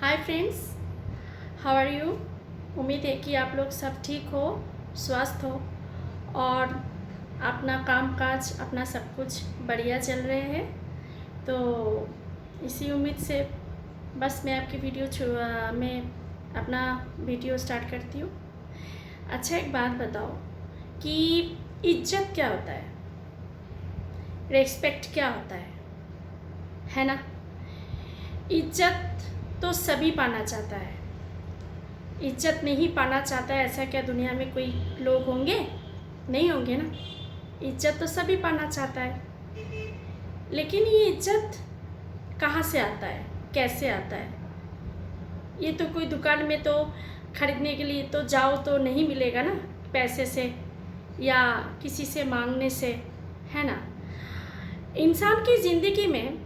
Hi friends, how are you. उम्मीद है कि आप लोग सब ठीक हो, स्वस्थ हो और अपना काम काज अपना सब कुछ बढ़िया चल रहे हैं। तो इसी उम्मीद से बस मैं आपकी मैं अपना वीडियो स्टार्ट करती हूँ। अच्छा, एक बात बताओ कि इज्जत क्या होता है, रेस्पेक्ट क्या होता है ना। इज्जत तो सभी पाना चाहता है, इज्जत नहीं पाना चाहता है ऐसा क्या दुनिया में कोई लोग होंगे? नहीं होंगे ना। इज्जत तो सभी पाना चाहता है, लेकिन ये इज्जत कहाँ से आता है, कैसे आता है? ये तो कोई दुकान में तो खरीदने के लिए तो जाओ तो नहीं मिलेगा ना, पैसे से या किसी से मांगने से, है ना। इंसान की ज़िंदगी में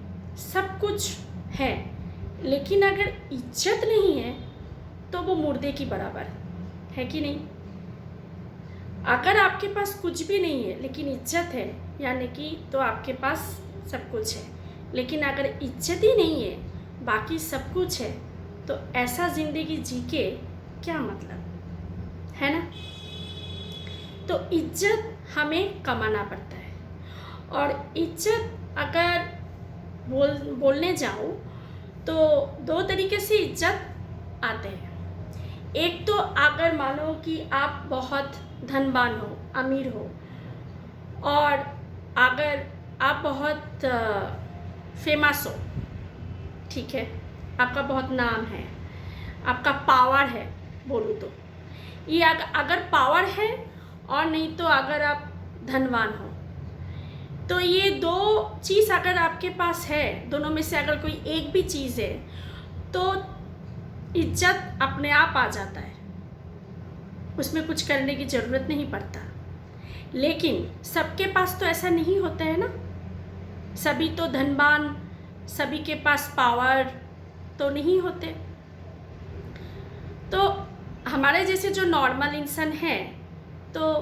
सब कुछ है, लेकिन अगर इज्जत नहीं है तो वो मुर्दे की बराबर है कि नहीं। अगर आपके पास कुछ भी नहीं है लेकिन इज्जत है, यानी कि तो आपके पास सब कुछ है। लेकिन अगर इज्जत ही नहीं है, बाकी सब कुछ है, तो ऐसा ज़िंदगी जी के क्या मतलब, है ना। तो इज्जत हमें कमाना पड़ता है, और इज्जत अगर बोलने जाऊँ तो दो तरीके से इज्जत आते हैं। एक तो अगर मानो कि आप बहुत धनवान हो, अमीर हो, और अगर आप बहुत फेमस हो, ठीक है, आपका बहुत नाम है, आपका पावर है, बोलूँ तो ये अगर पावर है, और नहीं तो अगर आप धनवान हो, तो ये दो चीज़ अगर आपके पास है, दोनों में से अगर कोई एक भी चीज़ है, तो इज्जत अपने आप आ जाता है, उसमें कुछ करने की ज़रूरत नहीं पड़ता। लेकिन सबके पास तो ऐसा नहीं होता है ना। सभी तो धनवान, सभी के पास पावर तो नहीं होते। तो हमारे जैसे जो नॉर्मल इंसान है, तो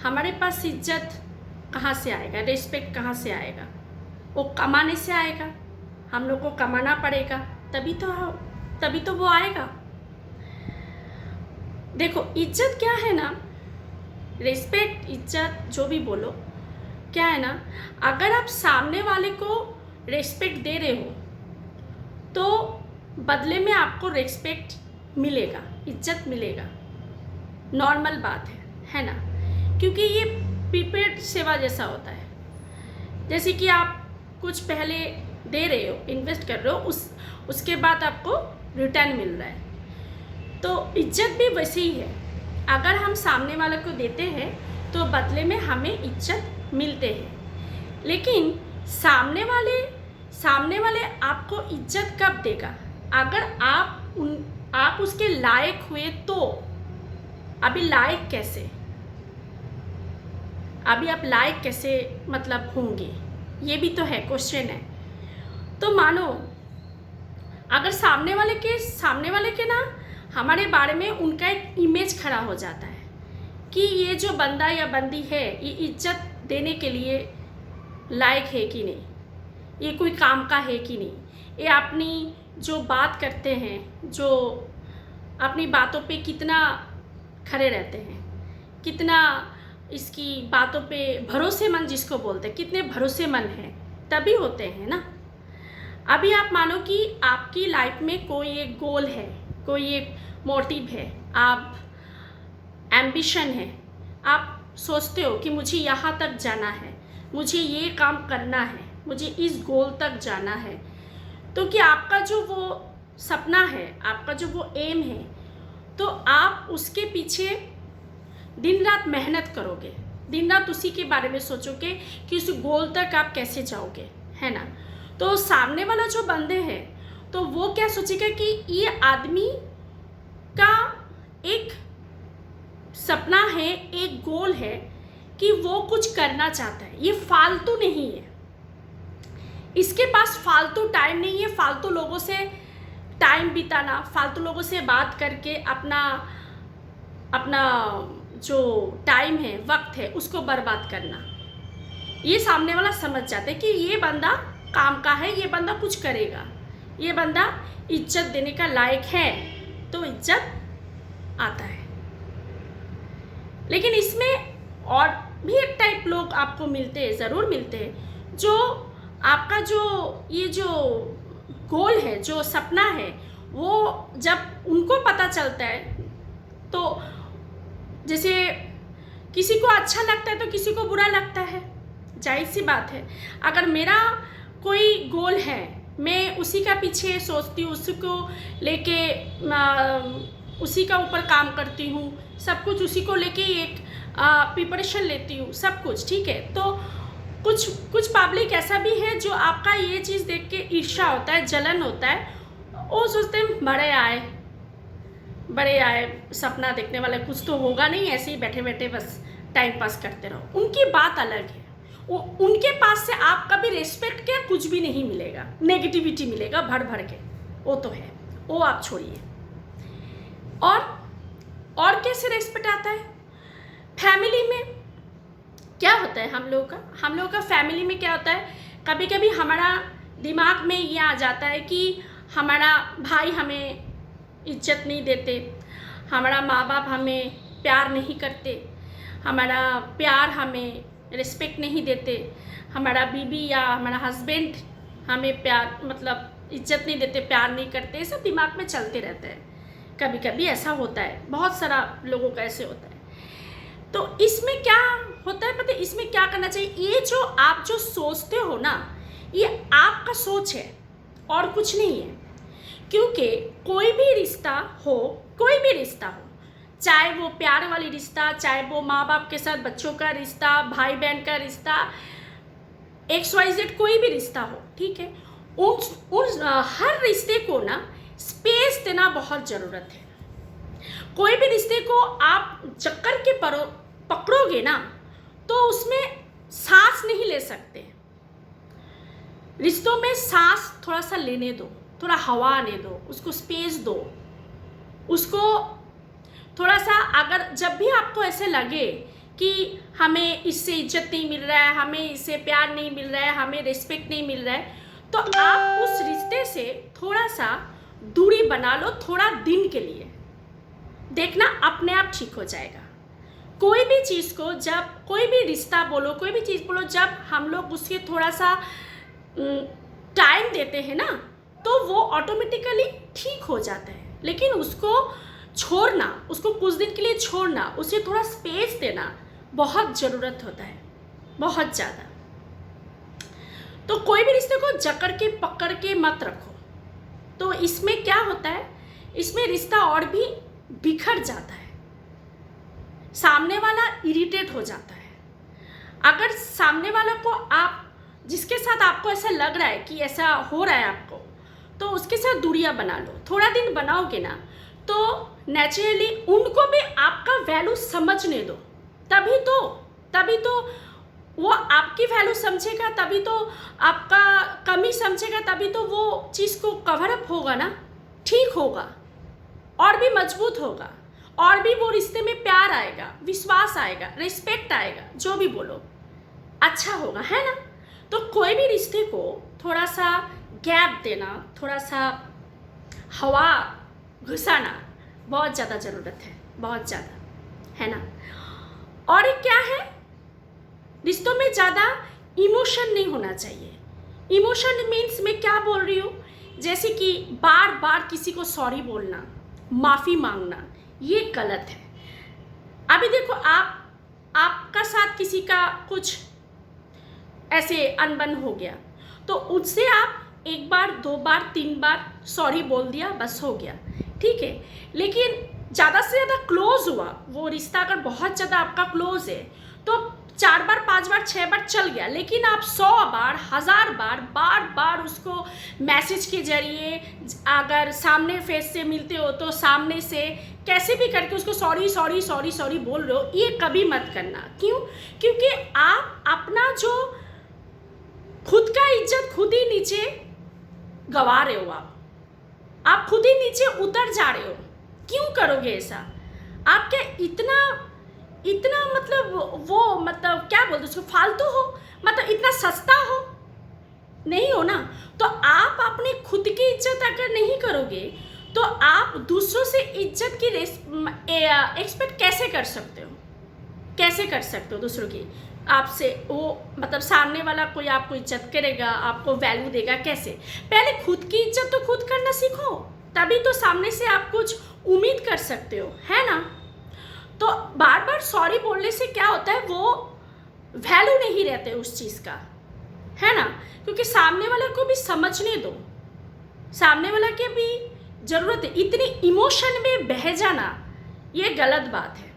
हमारे पास इज्जत कहाँ से आएगा, रिस्पेक्ट कहाँ से आएगा? वो कमाने से आएगा, हम लोग को कमाना पड़ेगा, तभी तो वो आएगा। देखो, इज्जत क्या है ना, रिस्पेक्ट, इज्जत जो भी बोलो, क्या है ना, अगर आप सामने वाले को रिस्पेक्ट दे रहे हो तो बदले में आपको रिस्पेक्ट मिलेगा, इज्जत मिलेगा। नॉर्मल बात है ना, क्योंकि ये प्रीपेड सेवा जैसा होता है। जैसे कि आप कुछ पहले दे रहे हो, इन्वेस्ट कर रहे हो, उसके बाद आपको रिटर्न मिल रहा है। तो इज्जत भी वैसे ही है। अगर हम सामने वाले को देते हैं तो बदले में हमें इज्जत मिलते हैं। लेकिन सामने वाले आपको इज्जत कब देगा? अगर आप उसके लायक हुए तो। अभी लायक कैसे, अभी आप लायक कैसे मतलब होंगे, ये भी तो है, क्वेश्चन है। तो मानो अगर सामने वाले के ना हमारे बारे में उनका एक इमेज खड़ा हो जाता है कि ये जो बंदा या बंदी है, ये इज्जत देने के लिए लायक है कि नहीं, ये कोई काम का है कि नहीं, ये अपनी जो बात करते हैं, जो अपनी बातों पे कितना खड़े रहते हैं, कितना इसकी बातों पे भरोसेमंद, जिसको बोलते हैं, कितने भरोसेमंद हैं, तभी होते हैं ना। अभी आप मानो कि आपकी लाइफ में कोई एक गोल है, कोई एक मोटिव है, आप एम्बिशन है, आप सोचते हो कि मुझे यहाँ तक जाना है, मुझे ये काम करना है, मुझे इस गोल तक जाना है। तो कि आपका जो वो सपना है, आपका जो वो एम है, तो आप उसके पीछे दिन रात मेहनत करोगे, दिन रात उसी के बारे में सोचोगे कि उस गोल तक आप कैसे जाओगे, है ना। तो सामने वाला जो बंदे हैं, तो वो क्या सोचेगा कि ये आदमी का एक सपना है, एक गोल है कि वो कुछ करना चाहता है, ये फालतू नहीं है, इसके पास फालतू टाइम नहीं है, फालतू लोगों से टाइम बिताना, फालतू लोगों से बात करके अपना जो टाइम है, वक्त है, उसको बर्बाद करना। ये सामने वाला समझ जाता है कि ये बंदा काम का है, ये बंदा कुछ करेगा, ये बंदा इज्जत देने का लायक है, तो इज्जत आता है। लेकिन इसमें और भी एक टाइप लोग आपको मिलते हैं, ज़रूर मिलते हैं, जो आपका जो ये जो गोल है, जो सपना है, वो जब उनको पता चलता है तो जैसे किसी को अच्छा लगता है तो किसी को बुरा लगता है, जाहिर सी बात है। अगर मेरा कोई गोल है, मैं उसी का पीछे सोचती हूँ, उसी को लेके उसी का ऊपर काम करती हूँ, सब कुछ उसी को लेके एक प्रिपरेशन लेती हूँ, सब कुछ ठीक है। तो कुछ पब्लिक ऐसा भी है जो आपका ये चीज़ देख के ईर्ष्या होता है, जलन होता है, वो सोचते हैं बड़े आए सपना देखने वाले, कुछ तो होगा नहीं, ऐसे ही बैठे बैठे बस टाइम पास करते रहो। उनकी बात अलग है, उनके पास से आप कभी रेस्पेक्ट के कुछ भी नहीं मिलेगा, नेगेटिविटी मिलेगा भर भर के, वो तो है, वो आप छोड़िए। और कैसे रेस्पेक्ट आता है फैमिली में? क्या होता है हम लोगों का फैमिली में क्या होता है, कभी कभी हमारा दिमाग में ये आ जाता है कि हमारा भाई हमें इज्जत नहीं देते, हमारा माँ बाप हमें प्यार नहीं करते, हमारा प्यार हमें रिस्पेक्ट नहीं देते, हमारा बीवी या हमारा हस्बैंड हमें प्यार मतलब इज्जत नहीं देते, प्यार नहीं करते, ये सब दिमाग में चलते रहता है। कभी कभी ऐसा होता है, बहुत सारा लोगों का ऐसे होता है। तो इसमें क्या होता है पता है, इसमें क्या करना चाहिए, ये जो आप जो सोचते हो ना, ये आपका सोच है और कुछ नहीं है। क्योंकि कोई भी रिश्ता हो, चाहे वो प्यार वाली रिश्ता, चाहे वो माँ बाप के साथ बच्चों का रिश्ता, भाई बहन का रिश्ता, XYZ कोई भी रिश्ता हो, ठीक है, उन हर रिश्ते को ना स्पेस देना बहुत ज़रूरत है। कोई भी रिश्ते को आप जकड़ के पकड़ोगे ना तो उसमें सांस नहीं ले सकते। रिश्तों में सांस थोड़ा सा लेने दो, थोड़ा हवा आने दो, उसको स्पेस दो, उसको थोड़ा सा। अगर जब भी आपको ऐसे लगे कि हमें इससे इज्जत नहीं मिल रहा है, हमें इससे प्यार नहीं मिल रहा है, हमें रिस्पेक्ट नहीं मिल रहा है, तो आप उस रिश्ते से थोड़ा सा दूरी बना लो, थोड़ा दिन के लिए। देखना अपने आप ठीक हो जाएगा। कोई भी चीज़ को, जब कोई भी रिश्ता बोलो, कोई भी चीज़ बोलो, जब हम लोग उसके थोड़ा सा टाइम देते हैं ना, तो वो ऑटोमेटिकली ठीक हो जाता है। लेकिन उसको छोड़ना, उसको कुछ दिन के लिए छोड़ना, उसे थोड़ा स्पेस देना बहुत ज़रूरत होता है, बहुत ज़्यादा। तो कोई भी रिश्ते को जकड़ के पकड़ के मत रखो। तो इसमें क्या होता है, इसमें रिश्ता और भी बिखर जाता है, सामने वाला इरिटेट हो जाता है। अगर सामने वाला को आप, जिसके साथ आपको ऐसा लग रहा है कि ऐसा हो रहा है आपको, तो उसके साथ दूरियां बना लो। थोड़ा दिन बनाओगे ना तो नेचुरली उनको भी आपका वैल्यू समझने दो, तभी तो वो आपकी वैल्यू समझेगा, तभी तो आपका कमी समझेगा, तभी तो वो चीज़ को कवर अप होगा ना, ठीक होगा और भी मजबूत होगा, और भी वो रिश्ते में प्यार आएगा, विश्वास आएगा, रिस्पेक्ट आएगा, जो भी बोलो अच्छा होगा, है ना। तो कोई भी रिश्ते को थोड़ा सा गैप देना, थोड़ा सा हवा घुसाना बहुत ज़्यादा ज़रूरत है, बहुत ज़्यादा, है ना। और एक क्या है, रिश्तों में ज़्यादा इमोशन नहीं होना चाहिए। इमोशन मीन्स मैं क्या बोल रही हूँ, जैसे कि बार बार किसी को सॉरी बोलना, माफ़ी मांगना, ये गलत है। अभी देखो, आपका साथ किसी का कुछ ऐसे अनबन हो गया, तो उससे आप 1 बार 2 बार 3 बार सॉरी बोल दिया, बस हो गया, ठीक है। लेकिन ज़्यादा से ज़्यादा क्लोज हुआ वो रिश्ता, अगर बहुत ज़्यादा आपका क्लोज है तो 4 बार 5 बार 6 बार चल गया। लेकिन आप 100 बार 1000 बार बार बार उसको मैसेज के जरिए, अगर सामने फेस से मिलते हो तो सामने से कैसे भी करके उसको सॉरी सॉरी सॉरी सॉरी बोल रहे हो, ये कभी मत करना। क्यों? क्योंकि आप अपना जो खुद का इज्जत खुद ही नीचे गवा रहे हो, आप खुद ही नीचे उतर जा रहे हो। क्यों करोगे ऐसा? आप क्या इतना मतलब वो मतलब क्या बोलते उसको, फालतू हो, मतलब इतना सस्ता हो? नहीं हो ना। तो आप अपने खुद की इज्जत अगर नहीं करोगे तो आप दूसरों से इज्जत की एक्सपेक्ट कैसे कर सकते हो? कैसे कर सकते हो दूसरों की आपसे? वो मतलब सामने वाला कोई आपको इज्जत करेगा, आपको वैल्यू देगा कैसे? पहले खुद की इज्जत तो खुद करना सीखो, तभी तो सामने से आप कुछ उम्मीद कर सकते हो, है ना? तो बार बार सॉरी बोलने से क्या होता है, वो वैल्यू नहीं रहते उस चीज़ का, है ना? क्योंकि सामने वाला को भी समझने दो, सामने वाला के भी ज़रूरत है। इतनी इमोशन में बह जाना ये गलत बात है।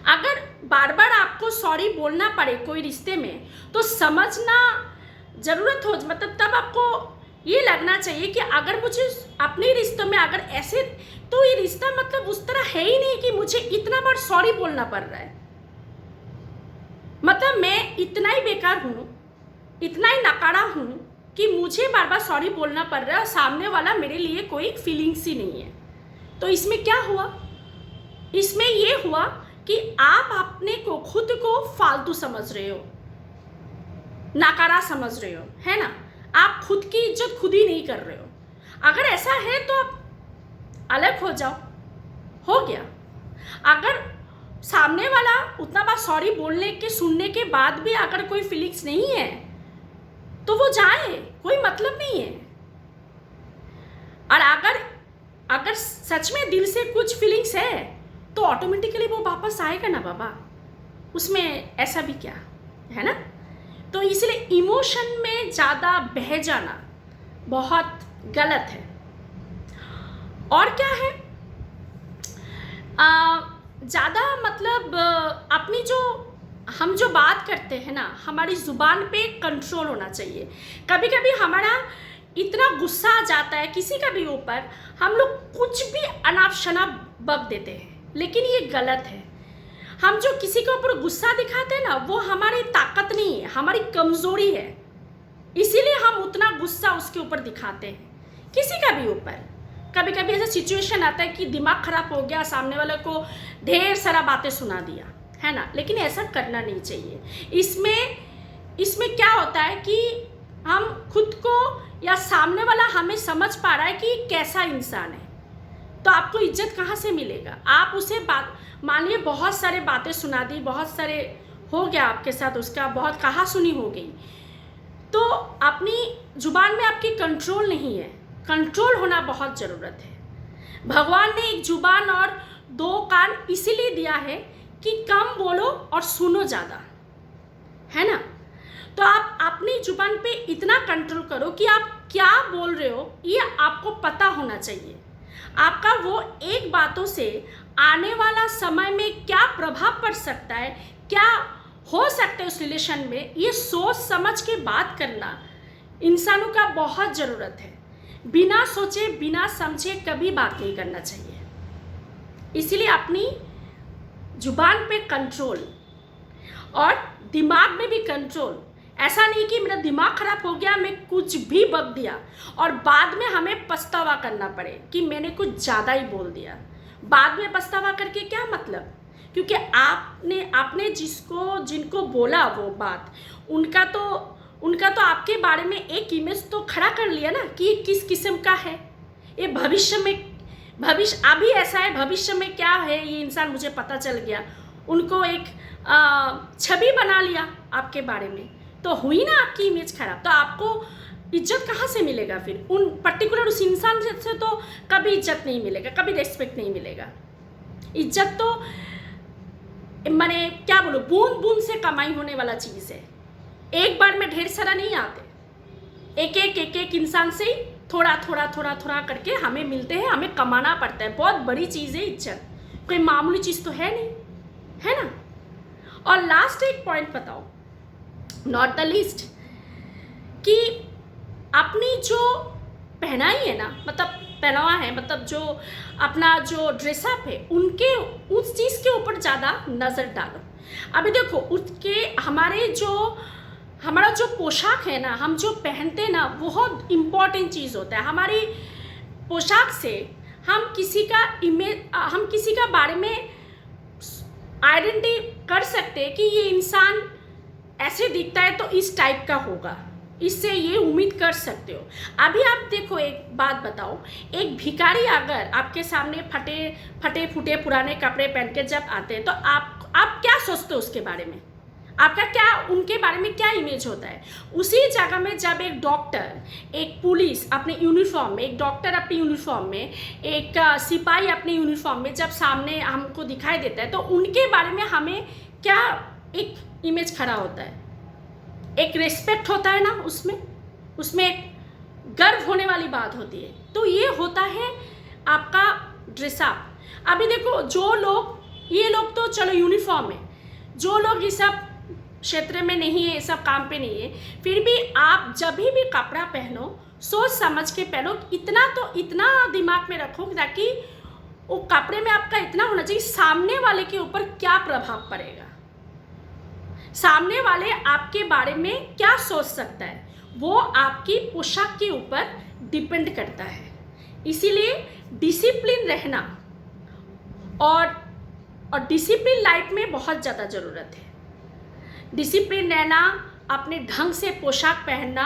अगर बार बार आपको सॉरी बोलना पड़े कोई रिश्ते में, तो समझना ज़रूरत हो, मतलब तब आपको ये लगना चाहिए कि अगर मुझे अपने रिश्तों में अगर ऐसे, तो ये रिश्ता मतलब उस तरह है ही नहीं कि मुझे इतना बार सॉरी बोलना पड़ रहा है। मतलब मैं इतना ही बेकार हूँ, इतना ही नकारा हूँ कि मुझे बार बार सॉरी बोलना पड़ रहा है और सामने वाला मेरे लिए कोई फीलिंग्स ही नहीं है। तो इसमें क्या हुआ? इसमें ये हुआ कि आप अपने को, खुद को फालतू समझ रहे हो, नकारा समझ रहे हो, है ना? आप खुद की इज्जत खुद ही नहीं कर रहे हो। अगर ऐसा है तो आप अलग हो जाओ, हो गया। अगर सामने वाला उतना बार सॉरी बोलने के, सुनने के बाद भी अगर कोई फीलिंग्स नहीं है तो वो जाए, कोई मतलब नहीं है। और अगर सच में दिल से कुछ फीलिंग्स है तो ऑटोमेटिकली वो वापस आएगा ना बाबा, उसमें ऐसा भी क्या है ना? तो इसलिए इमोशन में ज़्यादा बह जाना बहुत गलत है। और क्या है, ज़्यादा मतलब अपनी जो हम जो बात करते हैं ना, हमारी ज़ुबान पे कंट्रोल होना चाहिए। कभी कभी हमारा इतना गुस्सा आ जाता है किसी का भी ऊपर, हम लोग कुछ भी अनाप शनाप बक देते हैं, लेकिन ये गलत है। हम जो किसी के ऊपर गुस्सा दिखाते हैं ना, वो हमारी ताकत नहीं है, हमारी कमज़ोरी है। इसीलिए हम उतना गुस्सा उसके ऊपर दिखाते हैं, किसी का भी ऊपर। कभी कभी ऐसा सिचुएशन आता है कि दिमाग खराब हो गया, सामने वाले को ढेर सारा बातें सुना दिया, है ना? लेकिन ऐसा करना नहीं चाहिए। इसमें क्या होता है कि हम खुद को, या सामने वाला हमें समझ पा रहा है कि कैसा इंसान है, तो आपको इज्जत कहाँ से मिलेगा? आप उसे मान लीजिए बहुत सारे बातें सुना दी, बहुत सारे हो गया आपके साथ, उसका बहुत कहा सुनी हो गई, तो अपनी जुबान में आपकी कंट्रोल नहीं है। कंट्रोल होना बहुत ज़रूरत है। भगवान ने एक जुबान और 2 कान इसीलिए दिया है कि कम बोलो और सुनो ज़्यादा, है ना? तो आप अपनी जुबान पे इतना कंट्रोल करो कि आप क्या बोल रहे हो ये आपको पता होना चाहिए। आपका वो एक बातों से आने वाला समय में क्या प्रभाव पड़ सकता है, क्या हो सकता है उस रिलेशन में, ये सोच समझ के बात करना इंसानों का बहुत ज़रूरत है। बिना सोचे बिना समझे कभी बात नहीं करना चाहिए। इसीलिए अपनी जुबान पे कंट्रोल और दिमाग में भी कंट्रोल। ऐसा नहीं कि मेरा दिमाग खराब हो गया, मैं कुछ भी बक दिया और बाद में हमें पछतावा करना पड़े कि मैंने कुछ ज़्यादा ही बोल दिया। बाद में पछतावा करके क्या मतलब? क्योंकि आपने जिनको बोला वो बात, उनका तो आपके बारे में एक इमेज तो खड़ा कर लिया ना कि ये किस किस्म का है, ये भविष्य अभी ऐसा है, भविष्य में क्या है ये इंसान मुझे पता चल गया। उनको एक छवि बना लिया आपके बारे में, तो हुई ना आपकी इमेज खराब। तो आपको इज्जत कहाँ से मिलेगा फिर? उन पर्टिकुलर उस इंसान से तो कभी इज्जत नहीं मिलेगा, कभी रेस्पेक्ट नहीं मिलेगा। इज्जत तो मैंने क्या बोलूँ, बूंद बूंद से कमाई होने वाला चीज़ है। एक बार में ढेर सारा नहीं आते, एक इंसान से ही थोड़ा करके हमें मिलते हैं, हमें कमाना पड़ता है। बहुत बड़ी चीज़ है इज्जत, कोई मामूली चीज़ तो है नहीं, है ना? और लास्ट एक पॉइंट बताओ, नॉट द लीस्ट, कि अपनी जो पहनाई है ना, मतलब पहनावा है, मतलब जो अपना जो ड्रेसअप है, उस चीज़ के ऊपर ज़्यादा नज़र डालो। अभी देखो, हमारा जो पोशाक है ना, हम जो पहनते हैं ना, बहुत इम्पॉर्टेंट चीज़ होता है। हमारी पोशाक से हम किसी का बारे में आइडेंटिटी कर सकते हैं कि ये इंसान ऐसे दिखता है तो इस टाइप का होगा, इससे ये उम्मीद कर सकते हो। अभी आप देखो, एक बात बताओ, एक भिखारी अगर आपके सामने फटे फूटे पुराने कपड़े पहन के जब आते हैं तो आप क्या सोचते हो उसके बारे में? आपका क्या उनके बारे में क्या इमेज होता है? उसी जगह में जब एक डॉक्टर, एक पुलिस अपने यूनिफॉर्म में, एक डॉक्टर अपने यूनिफॉर्म में, एक सिपाही अपने यूनिफॉर्म में जब सामने हमको दिखाई देता है तो उनके बारे में हमें क्या एक इमेज खड़ा होता है? एक रिस्पेक्ट होता है ना, उसमें एक गर्व होने वाली बात होती है। तो ये होता है आपका ड्रेसअप। अभी देखो, जो लोग, ये लोग तो चलो यूनिफॉर्म है, जो लोग ये सब क्षेत्र में नहीं है, ये सब काम पे नहीं है, फिर भी आप जब भी कपड़ा पहनो सोच समझ के पहनो। इतना दिमाग में रखो ताकि वो कपड़े में आपका इतना होना चाहिए सामने वाले के ऊपर क्या प्रभाव पड़ेगा, सामने वाले आपके बारे में क्या सोच सकता है, वो आपकी पोशाक के ऊपर डिपेंड करता है। इसीलिए डिसिप्लिन रहना और डिसिप्लिन लाइफ में बहुत ज़्यादा ज़रूरत है। डिसिप्लिन रहना, अपने ढंग से पोशाक पहनना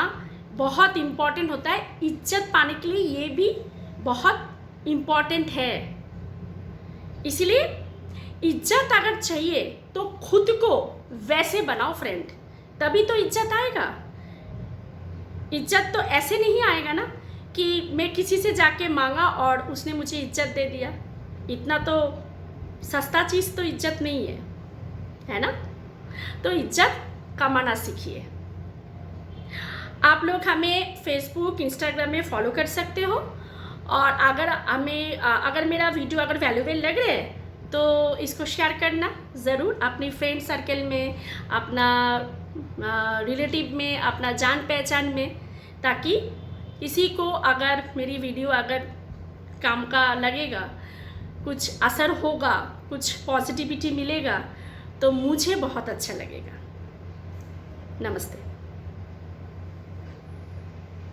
बहुत इम्पॉर्टेंट होता है। इज्जत पाने के लिए ये भी बहुत इम्पॉर्टेंट है। इसलिए इज्जत अगर चाहिए तो खुद को वैसे बनाओ फ्रेंड, तभी तो इज्जत आएगा। इज्जत तो ऐसे नहीं आएगा ना कि मैं किसी से जाके मांगा और उसने मुझे इज्जत दे दिया। इतना तो सस्ता चीज़ तो इज्जत नहीं है ना? तो इज्जत कमाना सीखिए। आप लोग हमें फेसबुक, इंस्टाग्राम में फॉलो कर सकते हो, और अगर मेरा वीडियो अगर वैल्यूएबल लग रहा है तो इसको शेयर करना ज़रूर अपनी फ्रेंड सर्कल में, अपना रिलेटिव में, अपना जान पहचान में, ताकि किसी को अगर मेरी वीडियो अगर काम का लगेगा, कुछ असर होगा, कुछ पॉजिटिविटी मिलेगा तो मुझे बहुत अच्छा लगेगा। नमस्ते।